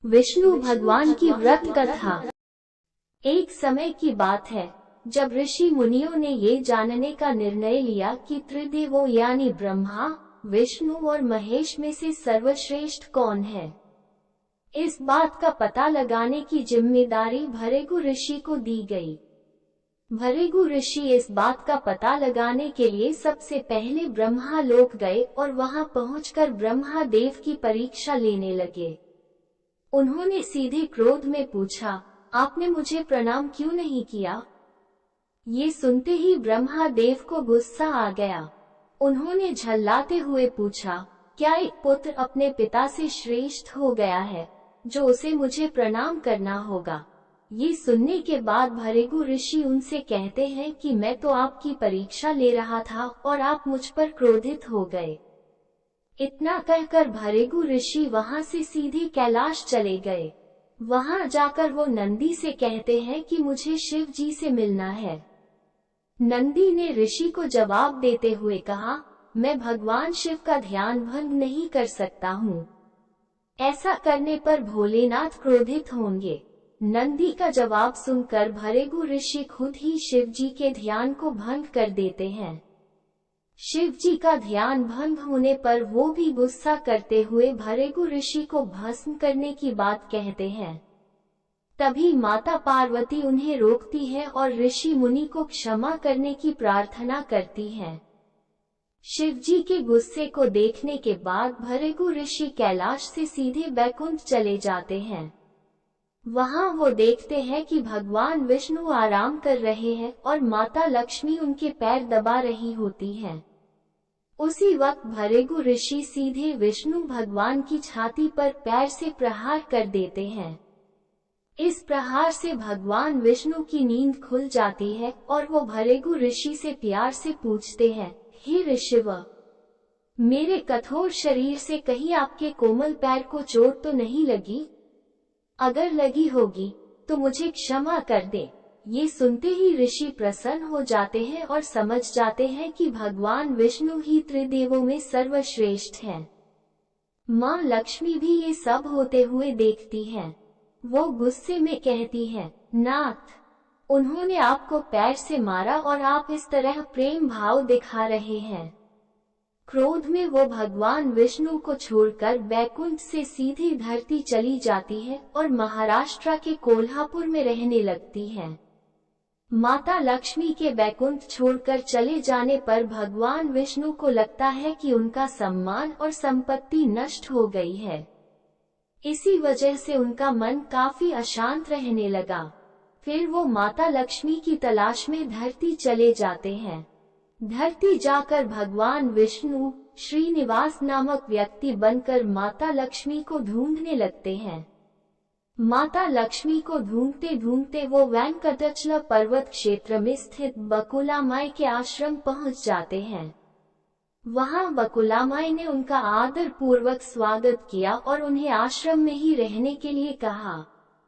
विष्णु भगवान की व्रत कथा। एक समय की बात है जब ऋषि मुनियों ने ये जानने का निर्णय लिया कि त्रिदेवों यानी ब्रह्मा, विष्णु और महेश में से सर्वश्रेष्ठ कौन है। इस बात का पता लगाने की जिम्मेदारी भृगु ऋषि को दी गई। भृगु ऋषि इस बात का पता लगाने के लिए सबसे पहले ब्रह्मा लोक गए और वहां पहुंचकर ब्रह्मा देव की परीक्षा लेने लगे। उन्होंने सीधे क्रोध में पूछा, आपने मुझे प्रणाम क्यों नहीं किया। ये सुनते ही ब्रह्मा देव को गुस्सा आ गया। उन्होंने झल्लाते हुए पूछा, क्या एक पुत्र अपने पिता से श्रेष्ठ हो गया है जो उसे मुझे प्रणाम करना होगा। ये सुनने के बाद भृगु ऋषि उनसे कहते हैं कि मैं तो आपकी परीक्षा ले रहा था और आप मुझ पर क्रोधित हो गए। इतना कहकर भृगु ऋषि वहां से सीधे कैलाश चले गए। वहां जाकर वो नंदी से कहते हैं कि मुझे शिव जी से मिलना है। नंदी ने ऋषि को जवाब देते हुए कहा, मैं भगवान शिव का ध्यान भंग नहीं कर सकता हूँ। ऐसा करने पर भोलेनाथ क्रोधित होंगे। नंदी का जवाब सुनकर भृगु ऋषि खुद ही शिव जी के ध्यान को भंग कर देते हैं। शिव जी का ध्यान भंग होने पर वो भी गुस्सा करते हुए भृगु ऋषि को भस्म करने की बात कहते हैं। तभी माता पार्वती उन्हें रोकती है और ऋषि मुनि को क्षमा करने की प्रार्थना करती हैं। शिव जी के गुस्से को देखने के बाद भृगु ऋषि कैलाश से सीधे बैकुंठ चले जाते हैं। वहां वो देखते हैं कि भगवान विष्णु आराम कर रहे हैं और माता लक्ष्मी उनके पैर दबा रही होती हैं। उसी वक्त भृगु ऋषि सीधे विष्णु भगवान की छाती पर पैर से प्रहार कर देते हैं। इस प्रहार से भगवान विष्णु की नींद खुल जाती है और वो भृगु ऋषि से प्यार से पूछते हैं, हे ऋषिव, मेरे कठोर शरीर से कहीं आपके कोमल पैर को चोट तो नहीं लगी? अगर लगी होगी तो मुझे क्षमा कर दे। ये सुनते ही ऋषि प्रसन्न हो जाते हैं और समझ जाते हैं कि भगवान विष्णु ही त्रिदेवों में सर्वश्रेष्ठ हैं। माँ लक्ष्मी भी ये सब होते हुए देखती हैं। वो गुस्से में कहती हैं, नाथ, उन्होंने आपको पैर से मारा और आप इस तरह प्रेम भाव दिखा रहे हैं। क्रोध में वो भगवान विष्णु को छोड़कर बैकुंठ से सीधी धरती चली जाती है और महाराष्ट्र के कोल्हापुर में रहने लगती है। माता लक्ष्मी के बैकुंठ छोड़कर चले जाने पर भगवान विष्णु को लगता है कि उनका सम्मान और संपत्ति नष्ट हो गई है। इसी वजह से उनका मन काफी अशांत रहने लगा। फिर वो माता लक्ष्मी की तलाश में धरती चले जाते हैं। धरती जाकर भगवान विष्णु श्रीनिवास नामक व्यक्ति बनकर माता लक्ष्मी को ढूंढने लगते हैं। माता लक्ष्मी को ढूंढते ढूंढते वो वेंकटचल पर्वत क्षेत्र में स्थित बकुला माई के आश्रम पहुंच जाते हैं। वहां बकुला माई ने उनका आदर पूर्वक स्वागत किया और उन्हें आश्रम में ही रहने के लिए कहा।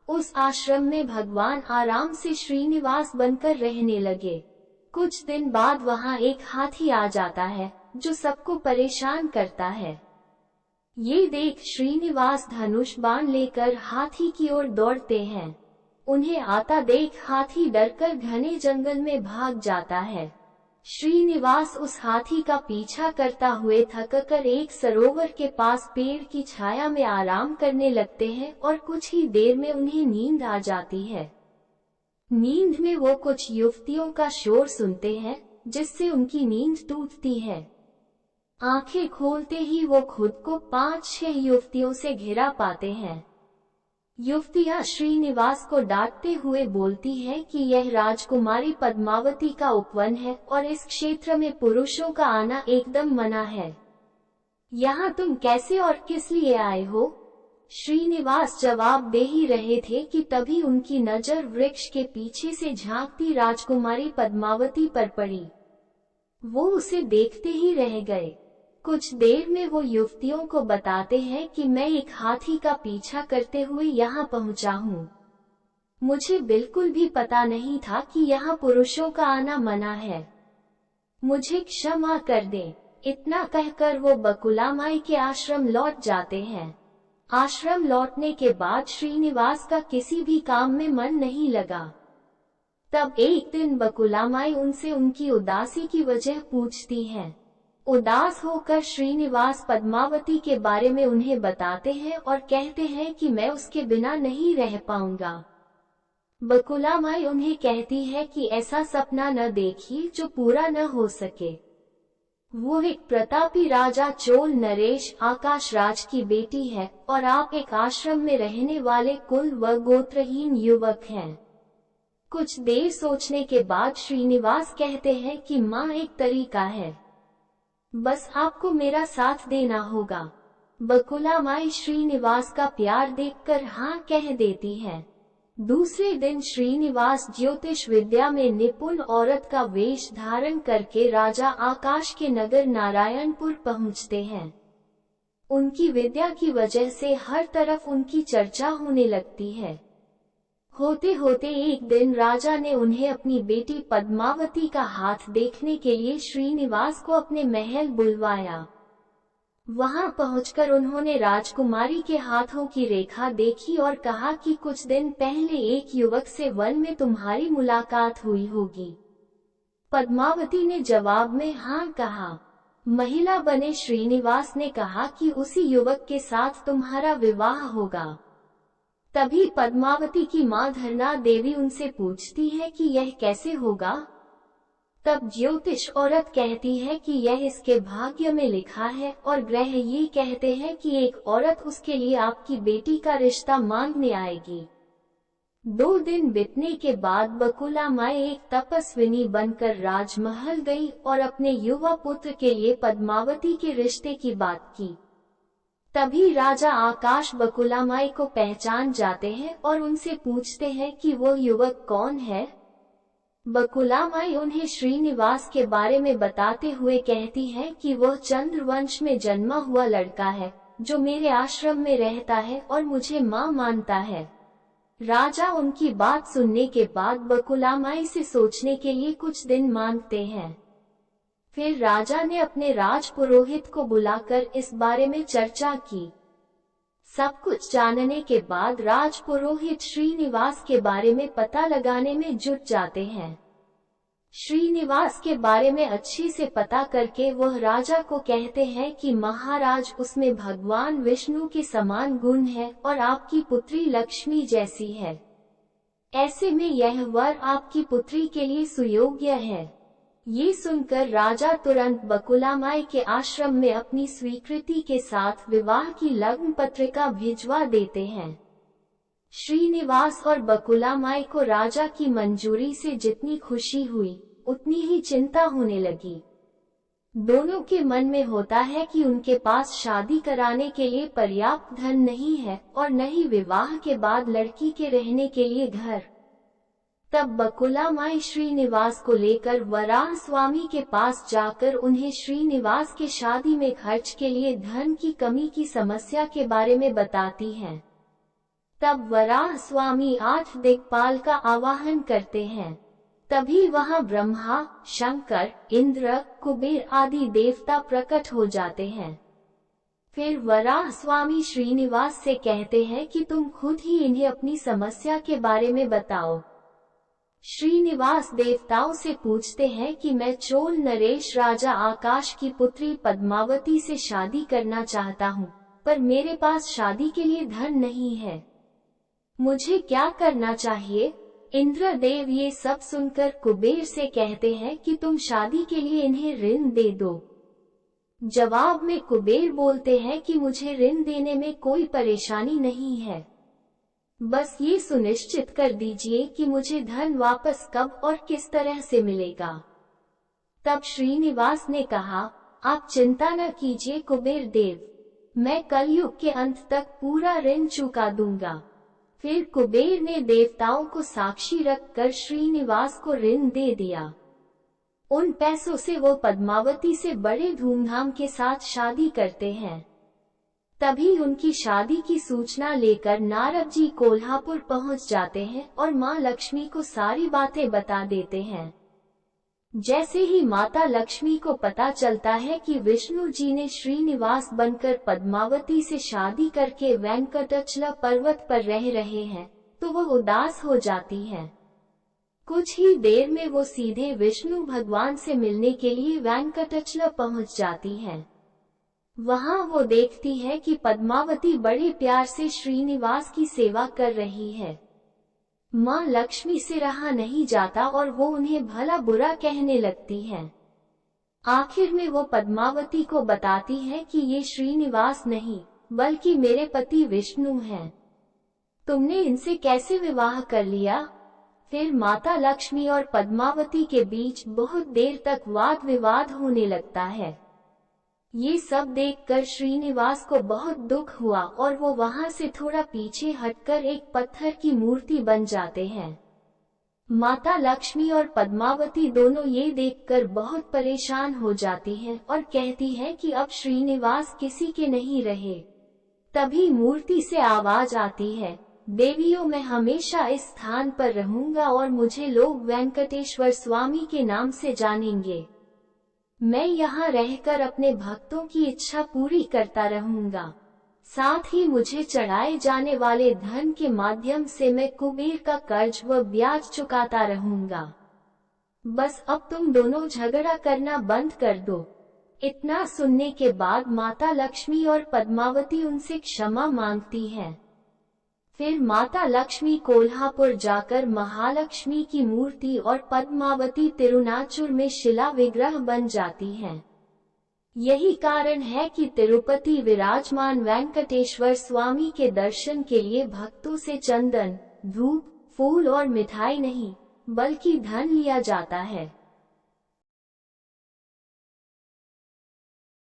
उस आश्रम में भगवान आराम से श्रीनिवास बनकर रहने लगे। कुछ दिन बाद वहां एक हाथी आ जाता है जो सबको परेशान करता है। ये देख श्रीनिवास धनुष बाण लेकर हाथी की ओर दौड़ते हैं। उन्हें आता देख हाथी डरकर घने जंगल में भाग जाता है। श्रीनिवास उस हाथी का पीछा करता हुए थककर एक सरोवर के पास पेड़ की छाया में आराम करने लगते हैं और कुछ ही देर में उन्हें नींद आ जाती है। नींद में वो कुछ युवतियों का शोर सुनते हैं जिससे उनकी नींद टूटती है। आंखें खोलते ही वो खुद को 5-6 युवतियों से घिरा पाते हैं। युवतियां श्रीनिवास को डांटते हुए बोलती हैं कि यह राजकुमारी पद्मावती का उपवन है और इस क्षेत्र में पुरुषों का आना एकदम मना है। यहाँ तुम कैसे और किस लिए आए हो? श्रीनिवास जवाब दे ही रहे थे कि तभी उनकी नजर वृक्ष के पीछे से झांकती राजकुमारी पद्मावती पर पड़ी। वो उसे देखते ही रह गए। कुछ देर में वो युवतियों को बताते हैं कि मैं एक हाथी का पीछा करते हुए यहाँ पहुँचा हूँ। मुझे बिल्कुल भी पता नहीं था कि यहाँ पुरुषों का आना मना है। मुझे क्षमा कर दें। इतना कहकर वो बकुला माई के आश्रम लौट जाते हैं। आश्रम लौटने के बाद श्रीनिवास का किसी भी काम में मन नहीं लगा। तब एक दिन बकुलामाई उनसे उनकी उदासी की वजह पूछती हैं। उदास होकर श्रीनिवास पद्मावती के बारे में उन्हें बताते हैं और कहते हैं कि मैं उसके बिना नहीं रह पाऊंगा। बकुलामाई उन्हें कहती है कि ऐसा सपना न देखिए जो पूरा न हो सके। वो एक प्रतापी राजा चोल नरेश आकाश राज की बेटी है और आप एक आश्रम में रहने वाले कुल व गोत्रहीन युवक हैं। कुछ देर सोचने के बाद श्रीनिवास कहते हैं कि माँ, एक तरीका है, बस आपको मेरा साथ देना होगा। बकुलामाई श्रीनिवास का प्यार देखकर हाँ कह देती है। दूसरे दिन श्रीनिवास ज्योतिष विद्या में निपुण औरत का वेश धारण करके राजा आकाश के नगर नारायणपुर पहुंचते हैं। उनकी विद्या की वजह से हर तरफ उनकी चर्चा होने लगती है। होते होते एक दिन राजा ने उन्हें अपनी बेटी पद्मावती का हाथ देखने के लिए श्रीनिवास को अपने महल बुलवाया। वहां पहुंचकर उन्होंने राजकुमारी के हाथों की रेखा देखी और कहा कि कुछ दिन पहले एक युवक से वन में तुम्हारी मुलाकात हुई होगी। पद्मावती ने जवाब में हाँ कहा। महिला बने श्रीनिवास ने कहा कि उसी युवक के साथ तुम्हारा विवाह होगा। तभी पद्मावती की मां धरना देवी उनसे पूछती है कि यह कैसे होगा। तब ज्योतिष औरत कहती है कि यह इसके भाग्य में लिखा है और ग्रह ये कहते हैं कि एक औरत उसके लिए आपकी बेटी का रिश्ता मांगने आएगी। 2 दिन बीतने के बाद बकुलामाई एक तपस्विनी बनकर राजमहल गई और अपने युवा पुत्र के लिए पद्मावती के रिश्ते की बात की। तभी राजा आकाश बकुलामाई को पहचान जाते हैं और उनसे पूछते हैं कि वो युवक कौन है। बकुलामाई उन्हें श्रीनिवास के बारे में बताते हुए कहती है कि वह चंद्रवंश में जन्मा हुआ लड़का है जो मेरे आश्रम में रहता है और मुझे मां मानता है। राजा उनकी बात सुनने के बाद बकुलामाई से सोचने के लिए कुछ दिन मांगते हैं। फिर राजा ने अपने राजपुरोहित को बुलाकर इस बारे में चर्चा की। सब कुछ जानने के बाद राजपुरोहित श्रीनिवास के बारे में पता लगाने में जुट जाते हैं। श्रीनिवास के बारे में अच्छी से पता करके वह राजा को कहते हैं कि महाराज, उसमें भगवान विष्णु के समान गुण है और आपकी पुत्री लक्ष्मी जैसी है। ऐसे में यह वर आपकी पुत्री के लिए सुयोग्य है। ये सुनकर राजा तुरंत बकुलामाई के आश्रम में अपनी स्वीकृति के साथ विवाह की लग्न पत्रिका भिजवा देते हैं। श्रीनिवास और बकुलामाई को राजा की मंजूरी से जितनी खुशी हुई उतनी ही चिंता होने लगी। दोनों के मन में होता है कि उनके पास शादी कराने के लिए पर्याप्त धन नहीं है और न ही विवाह के बाद लड़की के रहने के लिए घर। तब बकुलामाई श्रीनिवास को लेकर वराह स्वामी के पास जाकर उन्हें श्रीनिवास के शादी में खर्च के लिए धन की कमी की समस्या के बारे में बताती हैं। तब वराह स्वामी 8 दिक्पाल का आवाहन करते हैं। तभी वहां ब्रह्मा, शंकर, इंद्र, कुबेर आदि देवता प्रकट हो जाते हैं। फिर वराह स्वामी श्रीनिवास से कहते हैं कि तुम खुद ही इन्हें अपनी समस्या के बारे में बताओ। श्रीनिवास देवताओं से पूछते हैं कि मैं चोल नरेश राजा आकाश की पुत्री पद्मावती से शादी करना चाहता हूँ, पर मेरे पास शादी के लिए धन नहीं है। मुझे क्या करना चाहिए? इंद्रदेव ये सब सुनकर कुबेर से कहते हैं कि तुम शादी के लिए इन्हें ऋण दे दो। जवाब में कुबेर बोलते हैं कि मुझे ऋण देने में कोई परेशानी नहीं है, बस ये सुनिश्चित कर दीजिए कि मुझे धन वापस कब और किस तरह से मिलेगा। तब श्रीनिवास ने कहा, आप चिंता न कीजिए कुबेर देव, मैं कलयुग के अंत तक पूरा ऋण चुका दूंगा। फिर कुबेर ने देवताओं को साक्षी रखकर श्रीनिवास को ऋण दे दिया। उन पैसों से वो पद्मावती से बड़े धूमधाम के साथ शादी करते हैं। तभी उनकी शादी की सूचना लेकर नारद जी कोल्हापुर पहुंच जाते हैं और मां लक्ष्मी को सारी बातें बता देते हैं। जैसे ही माता लक्ष्मी को पता चलता है कि विष्णु जी ने श्रीनिवास बनकर पद्मावती से शादी करके वेंकटाचल पर्वत पर रह रहे हैं, तो वो उदास हो जाती है। कुछ ही देर में वो सीधे विष्णु भगवान से मिलने के लिए वेंकटाचल पहुंच जाती है। वहां वो देखती है कि पद्मावती बड़े प्यार से श्रीनिवास की सेवा कर रही है। माँ लक्ष्मी से रहा नहीं जाता और वो उन्हें भला बुरा कहने लगती है। आखिर में वो पद्मावती को बताती है कि ये श्रीनिवास नहीं, बल्कि मेरे पति विष्णु हैं। तुमने इनसे कैसे विवाह कर लिया? फिर माता लक्ष्मी और पद्मावती के बीच बहुत देर तक वाद विवाद होने लगता है। ये सब देखकर श्रीनिवास को बहुत दुख हुआ और वो वहां से थोड़ा पीछे हटकर एक पत्थर की मूर्ति बन जाते हैं। माता लक्ष्मी और पद्मावती दोनों ये देखकर बहुत परेशान हो जाती हैं और कहती हैं कि अब श्रीनिवास किसी के नहीं रहे। तभी मूर्ति से आवाज आती है, देवियों, मैं हमेशा इस स्थान पर रहूंगा और मुझे लोग वेंकटेश्वर स्वामी के नाम से जानेंगे। मैं यहाँ रहकर अपने भक्तों की इच्छा पूरी करता रहूंगा। साथ ही मुझे चढ़ाए जाने वाले धन के माध्यम से मैं कुबेर का कर्ज व ब्याज चुकाता रहूंगा। बस अब तुम दोनों झगड़ा करना बंद कर दो। इतना सुनने के बाद माता लक्ष्मी और पद्मावती उनसे क्षमा मांगती हैं। फिर माता लक्ष्मी कोल्हापुर जाकर महालक्ष्मी की मूर्ति और पद्मावती तिरुनाचुर में शिला विग्रह बन जाती हैं। यही कारण है कि तिरुपति विराजमान वेंकटेश्वर स्वामी के दर्शन के लिए भक्तों से चंदन, धूप, फूल और मिठाई नहीं, बल्कि धन लिया जाता है।